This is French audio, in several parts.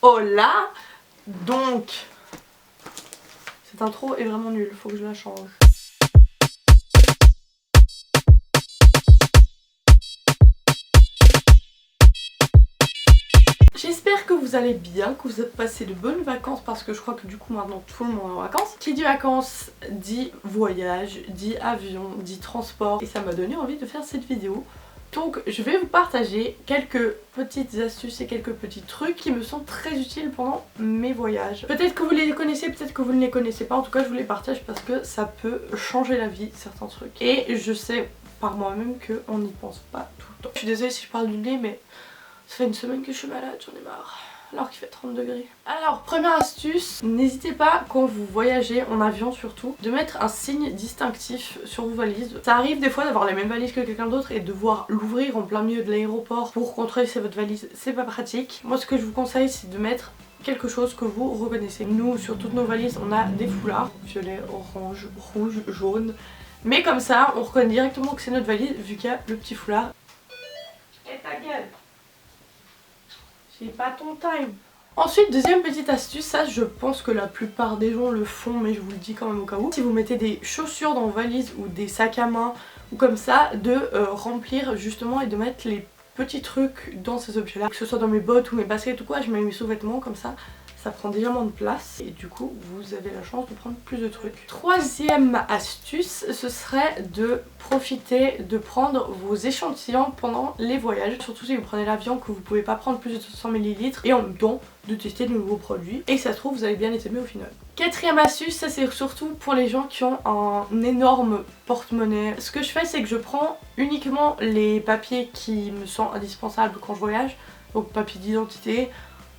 Hola. Donc, cette intro est vraiment nulle, faut que je la change. J'espère que vous allez bien, que vous avez passé de bonnes vacances parce que je crois que du coup maintenant tout le monde est en vacances. Qui dit vacances dit voyage, dit avion, dit transport et ça m'a donné envie de faire cette vidéo. Donc je vais vous partager quelques petites astuces et quelques petits trucs qui me sont très utiles pendant mes voyages. Peut-être que vous les connaissez, peut-être que vous ne les connaissez pas, en tout cas je vous les partage parce que ça peut changer la vie certains trucs. Et je sais par moi-même qu'on n'y pense pas tout le temps. Je suis désolée si je parle du nez mais ça fait une semaine que je suis malade, j'en ai marre. Alors qu'il fait 30 degrés. Alors, première astuce, n'hésitez pas quand vous voyagez, en avion surtout, de mettre un signe distinctif sur vos valises. Ça arrive des fois d'avoir les mêmes valises que quelqu'un d'autre et de devoir l'ouvrir en plein milieu de l'aéroport pour contrôler si c'est votre valise, c'est pas pratique. Moi ce que je vous conseille c'est de mettre quelque chose que vous reconnaissez. Nous, sur toutes nos valises, on a des foulards, violet, orange, rouge, jaune. Mais comme ça, on reconnaît directement que c'est notre valise vu qu'il y a le petit foulard. Et ta gueule! J'ai pas ton time. Ensuite, deuxième petite astuce, ça je pense que la plupart des gens le font mais je vous le dis quand même au cas où. Si vous mettez des chaussures dans vos valises ou des sacs à main ou comme ça, de remplir justement et de mettre les petits trucs dans ces objets là. Que ce soit dans mes bottes ou mes baskets ou quoi, je mets mes sous-vêtements comme ça. Ça prend déjà moins de place et du coup vous avez la chance de prendre plus de trucs. Troisième astuce, ce serait de profiter de prendre vos échantillons pendant les voyages. Surtout si vous prenez l'avion que vous pouvez pas prendre plus de 200 ml et en même temps de tester de nouveaux produits. Et ça se trouve vous allez bien les aimer au final. Quatrième astuce, ça c'est surtout pour les gens qui ont un énorme porte-monnaie. Ce que je fais c'est que je prends uniquement les papiers qui me sont indispensables quand je voyage. Donc papier d'identité,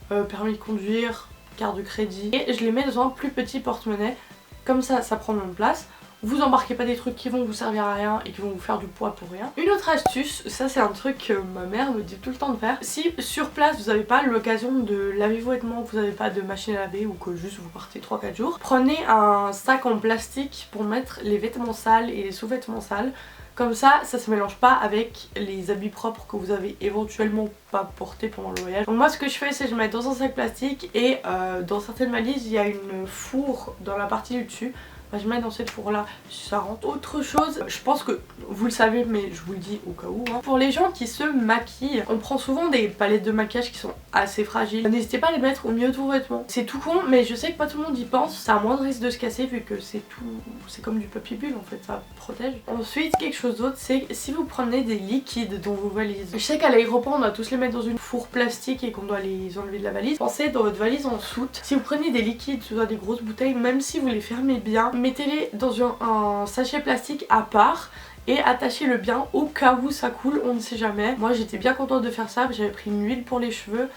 permis de conduire, carte de crédit, et je les mets dans un plus petit porte-monnaie, comme ça ça prend moins de place. Vous embarquez pas des trucs qui vont vous servir à rien et qui vont vous faire du poids pour rien. Une autre astuce, ça c'est un truc que ma mère me dit tout le temps de faire. Si sur place vous n'avez pas l'occasion de laver vos vêtements, que vous n'avez pas de machine à laver ou que juste vous partez 3-4 jours, prenez un sac en plastique pour mettre les vêtements sales et les sous-vêtements sales. Comme ça, ça se mélange pas avec les habits propres que vous avez éventuellement pas portés pendant le voyage. Donc moi ce que je fais c'est que je mets dans un sac plastique et dans certaines valises il y a une fourre dans la partie du dessus. Je mets dans cette fourre là si ça rentre. Autre chose, je pense que vous le savez mais je vous le dis au cas où hein. Pour les gens qui se maquillent, on prend souvent des palettes de maquillage qui sont assez fragiles. N'hésitez pas à les mettre au milieu de vos vêtements. C'est tout con mais je sais que pas tout le monde y pense. Ça a moins de risque de se casser vu que c'est tout, c'est comme du papier bulle en fait, ça protège. Ensuite quelque chose d'autre c'est si vous prenez des liquides dans vos valises. Je sais qu'à l'aéroport on doit tous les mettre dans une fourre plastique et qu'on doit les enlever de la valise. Pensez dans votre valise en soute. Si vous prenez des liquides soit des grosses bouteilles, même si vous les fermez bien, mettez-les dans un sachet plastique à part et attachez-le bien au cas où ça coule, on ne sait jamais. Moi j'étais bien contente de faire ça, j'avais pris une huile pour les cheveux,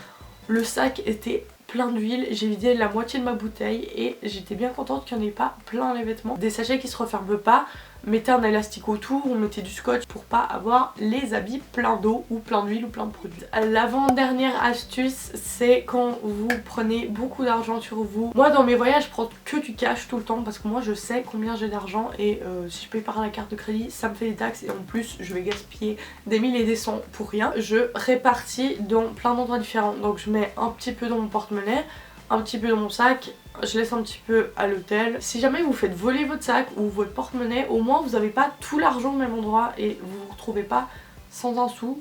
le sac était plein d'huile, j'ai vidé la moitié de ma bouteille et j'étais bien contente qu'il n'y en ait pas plein les vêtements. Des sachets qui se referment pas, mettez un élastique autour ou mettez du scotch pour pas avoir les habits pleins d'eau ou plein d'huile ou plein de produits. L'avant-dernière astuce c'est quand vous prenez beaucoup d'argent sur vous. Moi dans mes voyages je prends que du cash tout le temps parce que moi je sais combien j'ai d'argent et si je paye par la carte de crédit ça me fait des taxes et en plus je vais gaspiller des milliers et des cents pour rien. Je répartis dans plein d'endroits différents, donc je mets un petit peu dans mon porte-monnaie, un petit peu dans mon sac, je laisse un petit peu à l'hôtel. Si jamais vous faites voler votre sac ou votre porte-monnaie, au moins vous n'avez pas tout l'argent au même endroit et vous vous retrouvez pas sans un sou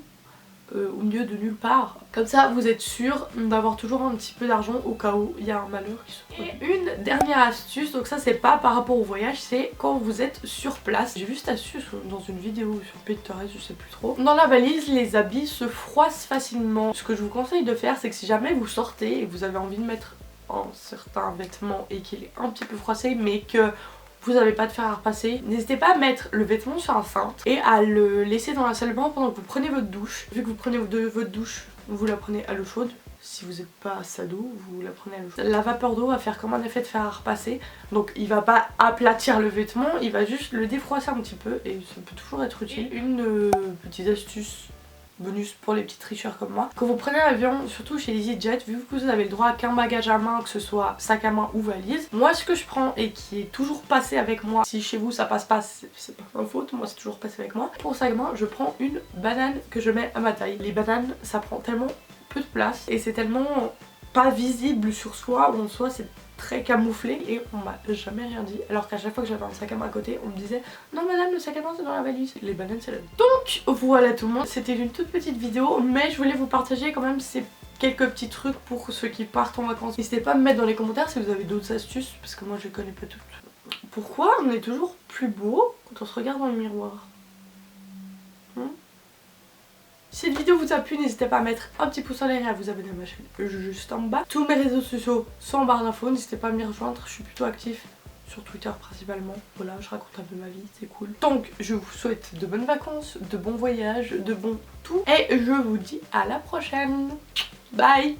au milieu de nulle part. Comme ça vous êtes sûr d'avoir toujours un petit peu d'argent au cas où il y a un malheur qui se produit. Et une dernière astuce, donc ça c'est pas par rapport au voyage, c'est quand vous êtes sur place. J'ai vu cette astuce dans une vidéo sur Pinterest, je sais plus trop. Dans la valise les habits se froissent facilement. Ce que je vous conseille de faire c'est que si jamais vous sortez et que vous avez envie de mettre un certain vêtement et qu'il est un petit peu froissé mais que vous n'avez pas de fer à repasser, n'hésitez pas à mettre le vêtement sur un cintre et à le laisser dans la salle de bain pendant que vous prenez votre douche. Vu que vous prenez votre douche, vous la prenez à l'eau chaude. Si vous n'êtes pas sado, vous la prenez à l'eau chaude. La vapeur d'eau va faire comme un effet de fer à repasser. Donc il va pas aplatir le vêtement, il va juste le défroisser un petit peu et ça peut toujours être utile. Une petite astuce bonus pour les petits tricheurs comme moi. Quand vous prenez l'avion, surtout chez EasyJet, vu que vous avez le droit qu'un bagage à main, que ce soit sac à main ou valise, moi ce que je prends et qui est toujours passé avec moi, si chez vous ça passe pas, c'est pas ma faute, moi c'est toujours passé avec moi. Pour sac à main, je prends une banane que je mets à ma taille. Les bananes, ça prend tellement peu de place et c'est tellement pas visible sur soi, ou en soi c'est très camouflé, et on m'a jamais rien dit, alors qu'à chaque fois que j'avais un sac à main à côté on me disait non madame, le sac à main c'est dans la valise, les bananes c'est là. Donc voilà tout le monde, c'était une toute petite vidéo, mais je voulais vous partager quand même ces quelques petits trucs pour ceux qui partent en vacances. N'hésitez pas à me mettre dans les commentaires si vous avez d'autres astuces, parce que moi je connais pas toutes. Pourquoi on est toujours plus beau quand on se regarde dans le miroir? Si cette vidéo vous a plu, n'hésitez pas à mettre un petit pouce en l'air et à vous abonner à ma chaîne juste en bas. Tous mes réseaux sociaux sont en barre d'infos, n'hésitez pas à m'y rejoindre, je suis plutôt active sur Twitter principalement. Voilà, je raconte un peu ma vie, c'est cool. Donc je vous souhaite de bonnes vacances, de bons voyages, de bons tout. Et je vous dis à la prochaine. Bye.